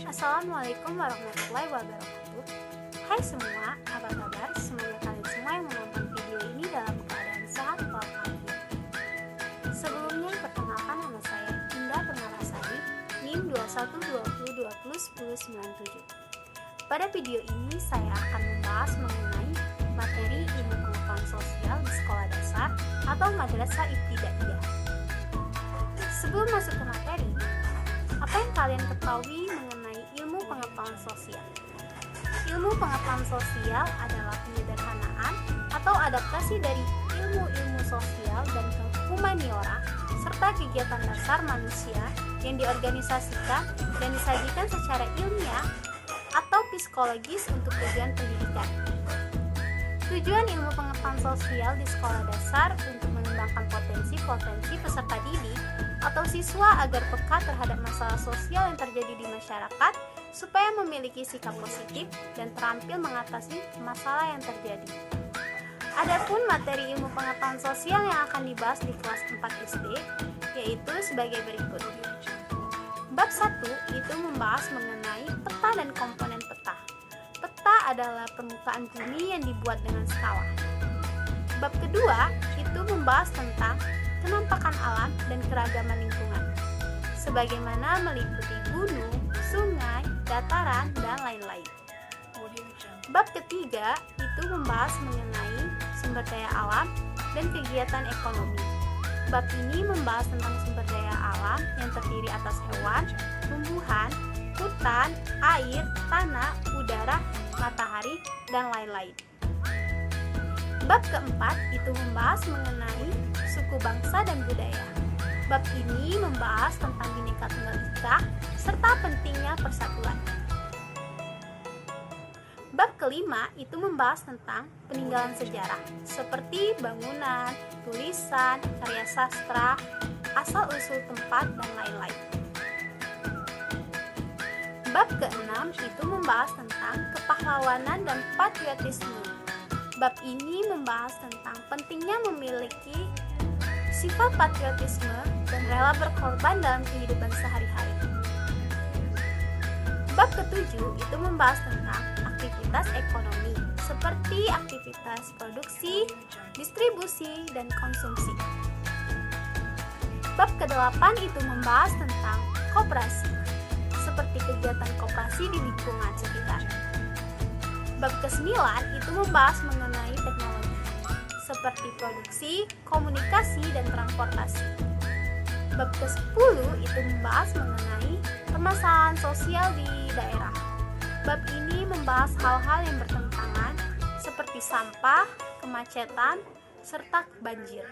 Assalamualaikum warahmatullahi wabarakatuh. Hai semua, apa kabar? Semoga kalian semua yang menonton video ini dalam keadaan sehat walafiat. Sebelumnya, perkenalkan nama saya Indah Permalasari, NIM 2120201097. Pada video ini saya akan membahas mengenai materi ilmu pengetahuan sosial di sekolah dasar atau madrasah ibtidaiyah. Sebelum masuk ke materi, apa yang kalian ketahui mengenai ilmu pengetahuan sosial? Ilmu pengetahuan sosial adalah penyederhanaan atau adaptasi dari ilmu-ilmu sosial dan humaniora serta kegiatan dasar manusia yang diorganisasikan dan disajikan secara ilmiah atau psikologis untuk tujuan pendidikan. Tujuan ilmu pengetahuan sosial di sekolah dasar untuk mengembangkan potensi-potensi peserta didik atau siswa agar peka terhadap masalah sosial yang terjadi di masyarakat supaya memiliki sikap positif dan terampil mengatasi masalah yang terjadi. Adapun materi ilmu pengetahuan sosial yang akan dibahas di kelas 4 SD yaitu sebagai berikut. Bab 1 itu membahas mengenai peta dan komponen peta. Peta adalah permukaan bumi yang dibuat dengan skala. Bab kedua itu membahas tentang penampakan alam dan keragaman lingkungan, sebagaimana meliputi gunung, sungai, dataran, dan lain-lain. Bab ketiga itu membahas mengenai sumber daya alam dan kegiatan ekonomi. Bab ini membahas tentang sumber daya alam yang terdiri atas hewan, tumbuhan, hutan, air, tanah, udara, matahari, dan lain-lain. Bab keempat itu membahas mengenai suku bangsa dan budaya. Bab ini membahas tentang Bhinneka Tunggal Ika serta pentingnya persatuan. Bab kelima itu membahas tentang peninggalan sejarah seperti bangunan, tulisan, karya sastra, asal-usul tempat, dan lain-lain. Bab keenam itu membahas tentang kepahlawanan dan patriotisme. Bab ini membahas tentang pentingnya memiliki sifat patriotisme dan rela berkorban dalam kehidupan sehari-hari. Bab ketujuh itu membahas tentang aktivitas ekonomi seperti aktivitas produksi, distribusi, dan konsumsi. Bab kedelapan itu membahas tentang koperasi seperti kegiatan koperasi di lingkungan sekitar. Bab ke-9 itu membahas mengenai teknologi seperti produksi, komunikasi, dan transportasi. Bab ke-10 itu membahas mengenai permasalahan sosial di daerah. Bab ini membahas hal-hal yang bertentangan seperti sampah, kemacetan, serta banjir.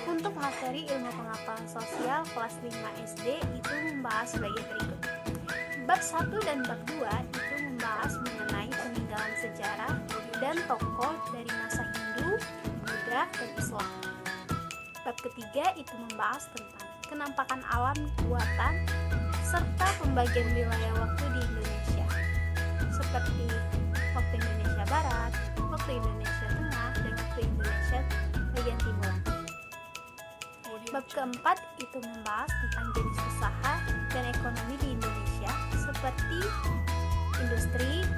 Untuk materi ilmu pengetahuan sosial kelas 5 SD itu membahas sebagai berikut. Bab 1 dan bab 2 itu membahas mengenai peninggalan sejarah dan tokoh dari masa Hindu, Buddha, dan Islam. Bab ketiga itu membahas tentang kenampakan alam buatan serta pembagian wilayah waktu di Indonesia seperti waktu Indonesia Barat, waktu Indonesia Tengah, dan waktu Indonesia bagian timur. Bab keempat itu membahas tentang jenis usaha dan ekonomi di Indonesia seperti industri,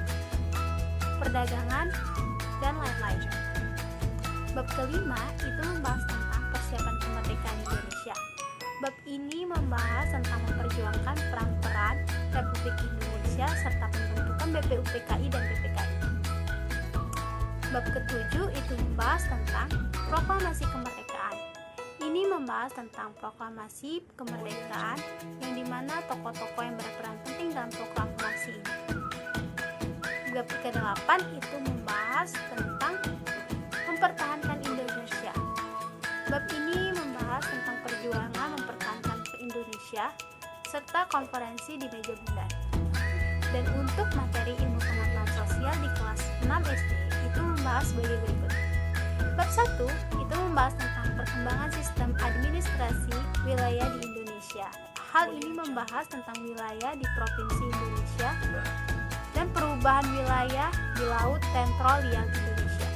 perdagangan, dan lain-lain. Bab kelima itu membahas tentang persiapan kemerdekaan Indonesia. Bab ini membahas tentang memperjuangkan peran-peran Republik Indonesia serta pembentukan BPUPKI dan PPKI. Bab ketujuh itu membahas tentang proklamasi kemerdekaan. Ini membahas tentang proklamasi kemerdekaan yang dimana tokoh-tokoh yang berperan penting dalam proklamasi ini. Bab ke-8 itu membahas tentang mempertahankan Indonesia. Bab ini membahas tentang perjuangan mempertahankan Indonesia serta konferensi di meja bundar. Dan untuk materi ilmu pengetahuan sosial di kelas 6 SD itu membahas sebagai berikut. Bab 1 itu membahas tentang perkembangan sistem administrasi wilayah di Indonesia. Hal ini membahas tentang wilayah di Provinsi Indonesia dan perubahan wilayah di Laut Tentroliang Indonesia.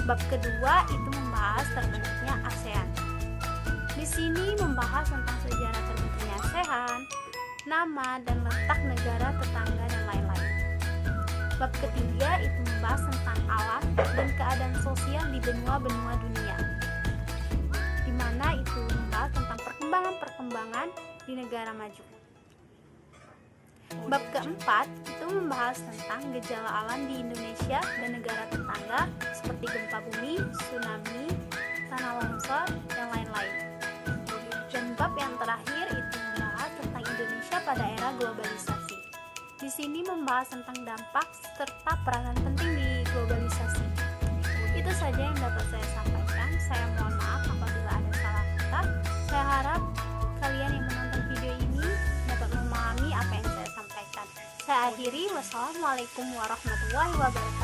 Bab kedua itu membahas terbentuknya ASEAN. Di sini membahas tentang sejarah terbentuknya ASEAN, nama, dan letak negara tetangga, dan lain-lain. Bab ketiga itu membahas tentang alam dan keadaan sosial di benua-benua dunia, di mana itu membahas tentang perkembangan di negara maju. Bab keempat itu membahas tentang gejala alam di Indonesia dan negara tetangga seperti gempa bumi, tsunami, tanah longsor, dan lain-lain. Dan bab yang terakhir itu membahas tentang Indonesia pada era globalisasi. Di sini membahas tentang dampak serta peranan penting di globalisasi. Itu saja yang dapat saya sampaikan. Saya mohon maaf apabila ada salah kata. Saya harap kalian yang menonton video ini dapat memahami apa yang saya sampaikan. Saya akhiri. Wassalamualaikum warahmatullahi wabarakatuh.